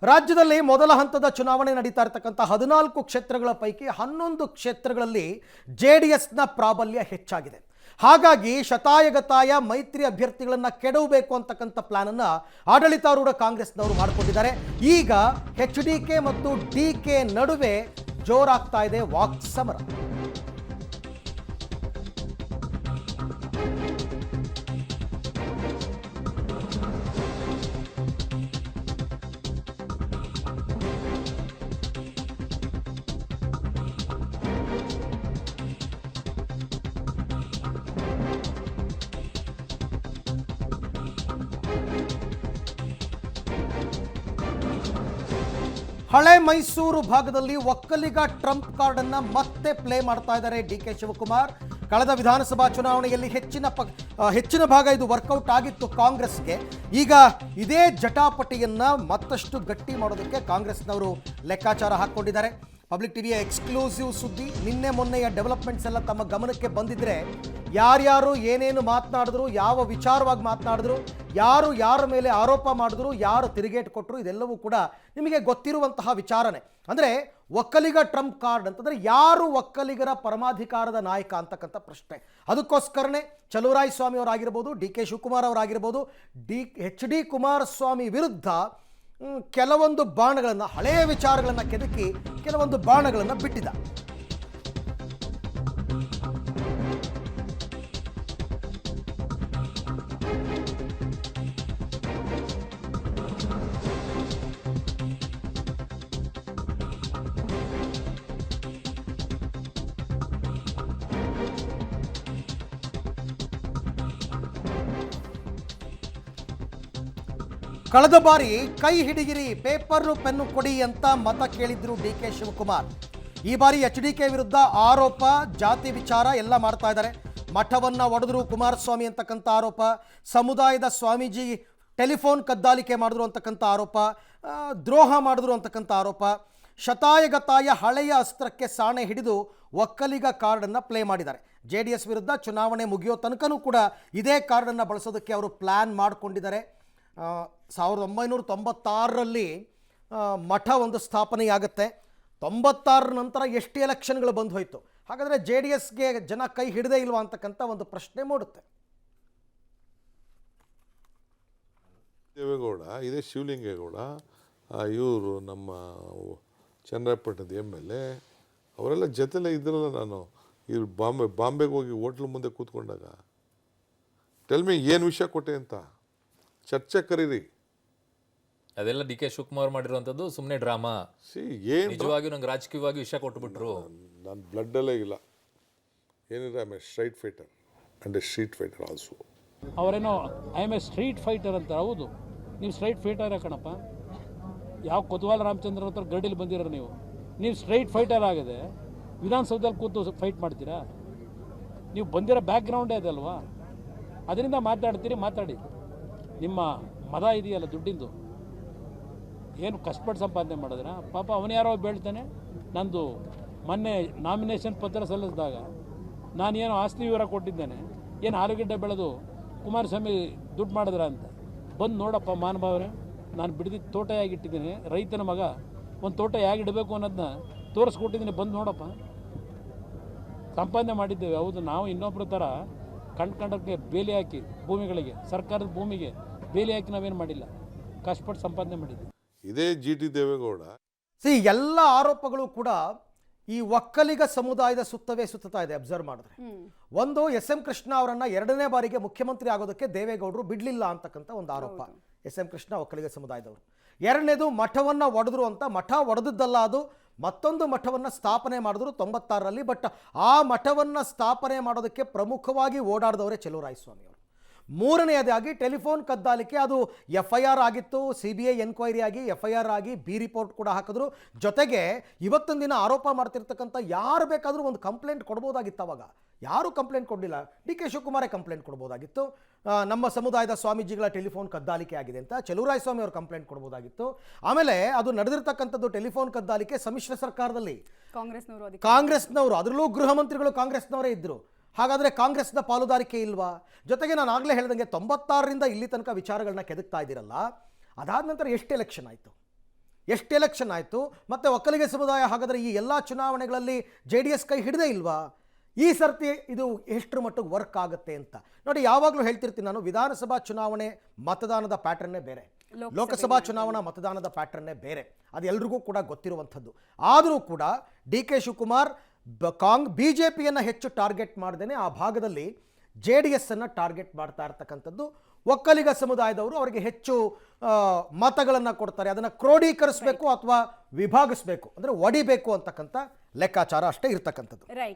ರಾಜ್ಯದಲ್ಲಿ ಮೊದಲ ಹಂತದ ಚುನಾವಣೆ ನಡೀತಾ ಇರತಕ್ಕಂಥ 14 ಕ್ಷೇತ್ರಗಳ ಪೈಕಿ 11 ಕ್ಷೇತ್ರಗಳಲ್ಲಿ ಜೆಡಿಎಸ್ನ ಪ್ರಾಬಲ್ಯ ಹೆಚ್ಚಾಗಿದೆ. ಹಾಗಾಗಿ ಶತಾಯಗತಾಯ ಮೈತ್ರಿ ಅಭ್ಯರ್ಥಿಗಳನ್ನು ಕೆಡವಬೇಕು ಅಂತಕ್ಕಂಥ ಪ್ಲಾನ್ ಅನ್ನು ಆಡಳಿತಾರೂಢ ಕಾಂಗ್ರೆಸ್ನವರು ಮಾಡಿಕೊಂಡಿದ್ದಾರೆ. ಈಗ HDK ಮತ್ತು DK ನಡುವೆ ಜೋರಾಗ್ತಾ ಇದೆ ವಾಕ್ಸಮರ. ಹಳೆ ಮೈಸೂರು ಭಾಗದಲ್ಲಿ ಒಕ್ಕಲಿಗ ಟ್ರಂಪ್ ಕಾರ್ಡ್ ಅನ್ನ ಮತ್ತೆ ಪ್ಲೇ ಮಾಡ್ತಾ ಇದ್ದಾರೆ DK ಶಿವಕುಮಾರ್. ಕಳೆದ ವಿಧಾನಸಭಾ ಚುನಾವಣೆಯಲ್ಲಿ ಹೆಚ್ಚಿನ ಭಾಗ ಇದು ವರ್ಕೌಟ್ ಆಗಿತ್ತು ಕಾಂಗ್ರೆಸ್ಗೆ. ಈಗ ಇದೇ ಜಟಾಪಟಿಯನ್ನ ಮತ್ತಷ್ಟು ಗಟ್ಟಿ ಮಾಡೋದಕ್ಕೆ ಕಾಂಗ್ರೆಸ್ನವರು ಲೆಕ್ಕಾಚಾರ ಹಾಕೊಂಡಿದ್ದಾರೆ. ಪಬ್ಲಿಕ್ ಟಿವಿಯ ಎಕ್ಸ್ಕ್ಲೂಸಿವ್ ಸುದ್ದಿ. ನಿನ್ನೆ ಮೊನ್ನೆಯ ಡೆವಲಪ್ಮೆಂಟ್ಸ್ ಎಲ್ಲ ತಮ್ಮ ಗಮನಕ್ಕೆ ಬಂದಿದ್ರೆ ಯಾರ್ಯಾರು ಏನೇನು ಮಾತನಾಡಿದ್ರು, ಯಾವ ವಿಚಾರವಾಗಿ ಮಾತನಾಡಿದ್ರು, ಯಾರು ಯಾರ ಮೇಲೆ ಆರೋಪ ಮಾಡಿದ್ರು, ಯಾರು ತಿರುಗೇಟು ಕೊಟ್ಟರು, ಇದೆಲ್ಲವೂ ಕೂಡ ನಿಮಗೆ ಗೊತ್ತಿರುವಂತಹ ವಿಚಾರನೆ. ಅಂದರೆ ಒಕ್ಕಲಿಗ ಟ್ರಂಪ್ ಕಾರ್ಡ್ ಅಂತಂದರೆ ಯಾರು ಒಕ್ಕಲಿಗರ ಪರಮಾಧಿಕಾರದ ನಾಯಕ ಅಂತಕ್ಕಂಥ ಪ್ರಶ್ನೆ. ಅದಕ್ಕೋಸ್ಕರನೇ ಚಲುವರಾಯಸ್ವಾಮಿ ಅವರಾಗಿರ್ಬೋದು, DK ಶಿವಕುಮಾರ್ ಅವರಾಗಿರ್ಬೋದು, HD ಕುಮಾರಸ್ವಾಮಿ ವಿರುದ್ಧ ಕೆಲವೊಂದು ಬಾಣಗಳನ್ನು, ಹಳೆಯ ವಿಚಾರಗಳನ್ನು ಕೆದಕಿ ಕೆಲವೊಂದು ಬಾಣಗಳನ್ನು ಬಿಟ್ಟಿದ್ದ. ಕಳೆದ ಬಾರಿ ಕೈ ಹಿಡಿಗಿರಿ, ಪೇಪರ್ ಪೆನ್ನು ಕೊಡಿ ಅಂತ ಮತ ಕೇಳಿದ್ರು DK ಶಿವಕುಮಾರ್. ಈ ಬಾರಿ HDK ವಿರುದ್ಧ ಆರೋಪ, ಜಾತಿ ವಿಚಾರ ಎಲ್ಲ ಮಾಡ್ತಾ ಇದ್ದಾರೆ. ಮಠವನ್ನು ಒಡೆದ್ರು ಕುಮಾರಸ್ವಾಮಿ ಅಂತಕ್ಕಂಥ ಆರೋಪ, ಸಮುದಾಯದ ಸ್ವಾಮೀಜಿ ಟೆಲಿಫೋನ್ ಕದ್ದಾಲಿಕೆ ಮಾಡಿದ್ರು ಅಂತಕ್ಕಂಥ ಆರೋಪ, ದ್ರೋಹ ಮಾಡಿದ್ರು ಅಂತಕ್ಕಂಥ ಆರೋಪ. ಶತಾಯಗತಾಯ ಹಳೆಯ ಅಸ್ತ್ರಕ್ಕೆ ಸಾಣೆ ಹಿಡಿದು ಒಕ್ಕಲಿಗ ಕಾರ್ಡನ್ನು ಪ್ಲೇ ಮಾಡಿದ್ದಾರೆ. JDS ವಿರುದ್ಧ ಚುನಾವಣೆ ಮುಗಿಯೋ ತನಕನೂ ಕೂಡ ಇದೇ ಕಾರ್ಡನ್ನು ಬಳಸೋದಕ್ಕೆ ಅವರು ಪ್ಲ್ಯಾನ್ ಮಾಡಿಕೊಂಡಿದ್ದಾರೆ. 1996ರಲ್ಲಿ ಮಠ ಒಂದು ಸ್ಥಾಪನೆಯಾಗುತ್ತೆ. 96 ನಂತರ ಎಷ್ಟು ಎಲೆಕ್ಷನ್ಗಳು ಬಂದು ಹೋಯಿತು. ಹಾಗಾದರೆ JDSಗೆ ಜನ ಕೈ ಹಿಡದೇ ಇಲ್ವಾ ಅಂತಕ್ಕಂಥ ಒಂದು ಪ್ರಶ್ನೆ ಮೂಡುತ್ತೆ. ದೇವೇಗೌಡ, ಇದೇ ಶಿವಲಿಂಗೇಗೌಡ, ಇವರು ನಮ್ಮ ಚನ್ನರಾಯಪಟ್ಟಣದ MLA ಅವರೆಲ್ಲ ಜೊತೆಲೇ ಇದ್ರಲ್ಲ. ನಾನು ಇವ್ರು ಬಾಂಬೆಗೆ ಹೋಗಿ ಹೋಟ್ಲ್ ಮುಂದೆ ಕೂತ್ಕೊಂಡಾಗ ಟೆಲ್ಮಿ ಏನು ವಿಷಯ ಕೊಟ್ಟೆ ಅಂತ ಚರ್ಚೆ ಕರೀರಿ. ಅದೆಲ್ಲ DK ಶಿವಕುಮಾರ್ ಮಾಡಿರುವಂಥದ್ದು ಸುಮ್ಮನೆ ಡ್ರಾಮಾ. ನಿಜವಾಗಿ ನಂಗೆ ರಾಜಕೀಯವಾಗಿ ವಿಷಯ ಕೊಟ್ಬಿಟ್ರು. ನನ್ನ ಬ್ಲಡ್ಡಲ್ಲೇ ಇಲ್ಲ. ಏನಿದೆ, I am a straight fighter and a street fighter also. ಅವರೇನೋ I am a street fighter ಅಂತ. ಹೌದು, ನೀವು ಸ್ಟ್ರೈಟ್ ಫೈಟರ್ ಕಣಪ್ಪ. ಯಾವ ಕೊತ್ವಾಲ್ ರಾಮಚಂದ್ರ ಹತ್ರ ಗಡಿಲಿ ಬಂದಿರೋ ನೀವು ಸ್ಟ್ರೈಟ್ ಫೈಟರ್ ಆಗಿದೆ. ವಿಧಾನಸೌಧದಲ್ಲಿ ಕೂತು ಫೈಟ್ ಮಾಡ್ತೀರಾ? ನೀವು ಬಂದಿರೋ ಬ್ಯಾಕ್ಗ್ರೌಂಡೇ ಅದಲ್ವಾ, ಅದರಿಂದ ಮಾತಾಡಿ. ನಿಮ್ಮ ಮದ ಇದೆಯಲ್ಲ ದುಡ್ಡಿಂದು, ಏನು ಕಷ್ಟಪಟ್ಟು ಸಂಪಾದನೆ ಮಾಡಿದ್ರೆ ಪಾಪ ಅವನು ಯಾರೋ ಬೀಳ್ತಾನೆ. ನಂದು ಮೊನ್ನೆ ನಾಮಿನೇಷನ್ ಪತ್ರ ಸಲ್ಲಿಸಿದಾಗ ನಾನೇನು ಆಸ್ತಿ ವಿವರ ಕೊಟ್ಟಿದ್ದೇನೆ, ಏನು ಆಲೂಗಡ್ಡೆ ಬೆಳೆದು ಕುಮಾರಸ್ವಾಮಿ ದುಡ್ಡು ಮಾಡಿದ್ರ ಅಂತ. ಬಂದು ನೋಡಪ್ಪ ಮಾನಭಾವನೆ, ನಾನು ಬಿಡಿದಿದ್ದು ತೋಟ ಹೇಗಿಟ್ಟಿದ್ದೀನಿ, ರೈತನ ಮಗ ಒಂದು ತೋಟ ಹೇಗಿಡಬೇಕು ಅನ್ನೋದನ್ನ ತೋರಿಸ್ಕೊಟ್ಟಿದ್ದೀನಿ. ಬಂದು ನೋಡಪ್ಪ, ಸಂಪಾದನೆ ಮಾಡಿದ್ದೇವೆ. ಹೌದು, ನಾವು ಇನ್ನೊಬ್ಬರ ಥರ ಕಂಡಕ್ಕೆ ಬೇಲಿ ಹಾಕಿ ಭೂಮಿಗಳಿಗೆ, ಸರ್ಕಾರದ ಭೂಮಿಗೆ ಬೇಲಿ ಹಾಕಿ ನಾವೇನು ಮಾಡಿಲ್ಲ, ಕಷ್ಟಪಟ್ಟು ಸಂಪಾದನೆ ಮಾಡಿದ್ದೀವಿ. ಇದೇ GT ದೇವೇಗೌಡ. ಎಲ್ಲ ಆರೋಪಗಳು ಕೂಡ ಈ ಒಕ್ಕಲಿಗ ಸಮುದಾಯದ ಸುತ್ತವೇ ಸುತ್ತಾ ಇದೆ. ಅಬ್ಸರ್ವ್ ಮಾಡಿದ್ರೆ ಒಂದು SM ಕೃಷ್ಣ ಅವರನ್ನ 2ನೇ ಬಾರಿಗೆ ಮುಖ್ಯಮಂತ್ರಿ ಆಗೋದಕ್ಕೆ ದೇವೇಗೌಡರು ಬಿಡ್ಲಿಲ್ಲ ಅಂತಕ್ಕಂಥ ಒಂದು ಆರೋಪ. SM ಕೃಷ್ಣ ಒಕ್ಕಲಿಗ ಸಮುದಾಯದವರು. ಎರಡನೇದು ಮಠವನ್ನು ಒಡೆದ್ರು ಅಂತ. ಮಠ ಒಡೆದದ್ದಲ್ಲ, ಅದು ಮತ್ತೊಂದು ಮಠವನ್ನು ಸ್ಥಾಪನೆ ಮಾಡಿದ್ರು 96ರಲ್ಲಿ. ಬಟ್ ಆ ಮಠವನ್ನು ಸ್ಥಾಪನೆ ಮಾಡೋದಕ್ಕೆ ಪ್ರಮುಖವಾಗಿ ಓಡಾಡಿದವರೇ ಚಲುವರಾಯಸ್ವಾಮಿ ಅವರು. ಮೂರನೆಯದಾಗಿ ಟೆಲಿಫೋನ್ ಕದ್ದಾಲಿಕೆ, ಅದು FIR ಆಗಿತ್ತು. CBI ಎನ್ಕ್ವೈರಿ ಆಗಿ FIR ಆಗಿ B ರಿಪೋರ್ಟ್ ಕೂಡ ಹಾಕಿದ್ರು. ಜೊತೆಗೆ ಇವತ್ತೊಂದು ದಿನ ಆರೋಪ ಮಾಡ್ತಿರ್ತಕ್ಕಂಥ ಯಾರು ಬೇಕಾದರೂ ಒಂದು ಕಂಪ್ಲೇಂಟ್ ಕೊಡ್ಬೋದಾಗಿತ್ತು. ಅವಾಗ ಯಾರೂ ಕಂಪ್ಲೇಂಟ್ ಕೊಡಲಿಲ್ಲ. DK ಶಿವಕುಮಾರೇ ಕಂಪ್ಲೇಂಟ್ ಕೊಡ್ಬೋದಾಗಿತ್ತು. ನಮ್ಮ ಸಮುದಾಯದ ಸ್ವಾಮೀಜಿಗಳ ಟೆಲಿಫೋನ್ ಕದ್ದಾಲಿಕೆ ಆಗಿದೆ ಅಂತ ಚಲುವರಾಯಸ್ವಾಮಿ ಅವರು ಕಂಪ್ಲೇಂಟ್ ಕೊಡ್ಬೋದಾಗಿತ್ತು. ಆಮೇಲೆ ಅದು ನಡೆದಿರ್ತಕ್ಕಂಥದ್ದು ಟೆಲಿಫೋನ್ ಕದ್ದಾಲಿಕೆ ಸಮ್ಮಿಶ್ರ ಸರ್ಕಾರದಲ್ಲಿ ಕಾಂಗ್ರೆಸ್ನವರು, ಅದರಲ್ಲೂ ಗೃಹ ಮಂತ್ರಿಗಳು ಕಾಂಗ್ರೆಸ್ನವರೇ ಇದ್ದರು. ಹಾಗಾದರೆ ಕಾಂಗ್ರೆಸ್ನ ಪಾಲುದಾರಿಕೆ ಇಲ್ವಾ? ಜೊತೆಗೆ ನಾನು ಆಗಲೇ ಹೇಳಿದಂಗೆ 96ರಿಂದ ಇಲ್ಲಿ ತನಕ ವಿಚಾರಗಳನ್ನ ಕೆದಕ್ತಾ ಇದ್ದೀರಲ್ಲ, ಅದಾದ ನಂತರ ಎಷ್ಟು ಎಲೆಕ್ಷನ್ ಆಯಿತು? ಎಷ್ಟು ಎಲೆಕ್ಷನ್ ಆಯಿತು, ಮತ್ತು ಒಕ್ಕಲಿಗ ಸಮುದಾಯ ಹಾಗಾದರೆ ಈ ಎಲ್ಲ ಚುನಾವಣೆಗಳಲ್ಲಿ JDS ಕೈ ಹಿಡದೇ ಇಲ್ವಾ? ಈ ಸರ್ತಿ ಇದು ಎಷ್ಟರ ಮಟ್ಟಿಗೆ ವರ್ಕ್ ಆಗುತ್ತೆ ಅಂತ ನೋಡಿ. ಯಾವಾಗಲೂ ಹೇಳ್ತಿರ್ತೀನಿ ನಾನು, ವಿಧಾನಸಭಾ ಚುನಾವಣೆ ಮತದಾನದ ಪ್ಯಾಟರ್ನೇ ಬೇರೆ, ಲೋಕಸಭಾ ಚುನಾವಣಾ ಮತದಾನದ ಪ್ಯಾಟರ್ನೇ ಬೇರೆ, ಅದು ಎಲ್ರಿಗೂ ಕೂಡ ಗೊತ್ತಿರುವಂಥದ್ದು. ಆದರೂ ಕೂಡ DK ಶಿವಕುಮಾರ್ BJPಯನ್ನು ಹೆಚ್ಚು ಟಾರ್ಗೆಟ್ ಮಾಡ್ದೇನೆ ಆ ಭಾಗದಲ್ಲಿ JDS ಅನ್ನು ಟಾರ್ಗೆಟ್ ಮಾಡ್ತಾ ಇರ್ತಕ್ಕಂಥದ್ದು. ಒಕ್ಕಲಿಗ ಸಮುದಾಯದವರು ಅವರಿಗೆ ಹೆಚ್ಚು ಮತಗಳನ್ನು ಕೊಡ್ತಾರೆ, ಅದನ್ನು ಕ್ರೋಢೀಕರಿಸಬೇಕು ಅಥವಾ ವಿಭಾಗಿಸಬೇಕು, ಅಂದರೆ ಒಡಿಬೇಕು ಅಂತಕ್ಕಂಥ ಲೆಕ್ಕಾಚಾರ ಅಷ್ಟೇ ಇರ್ತಕ್ಕಂಥದ್ದು. ರೈಟ್.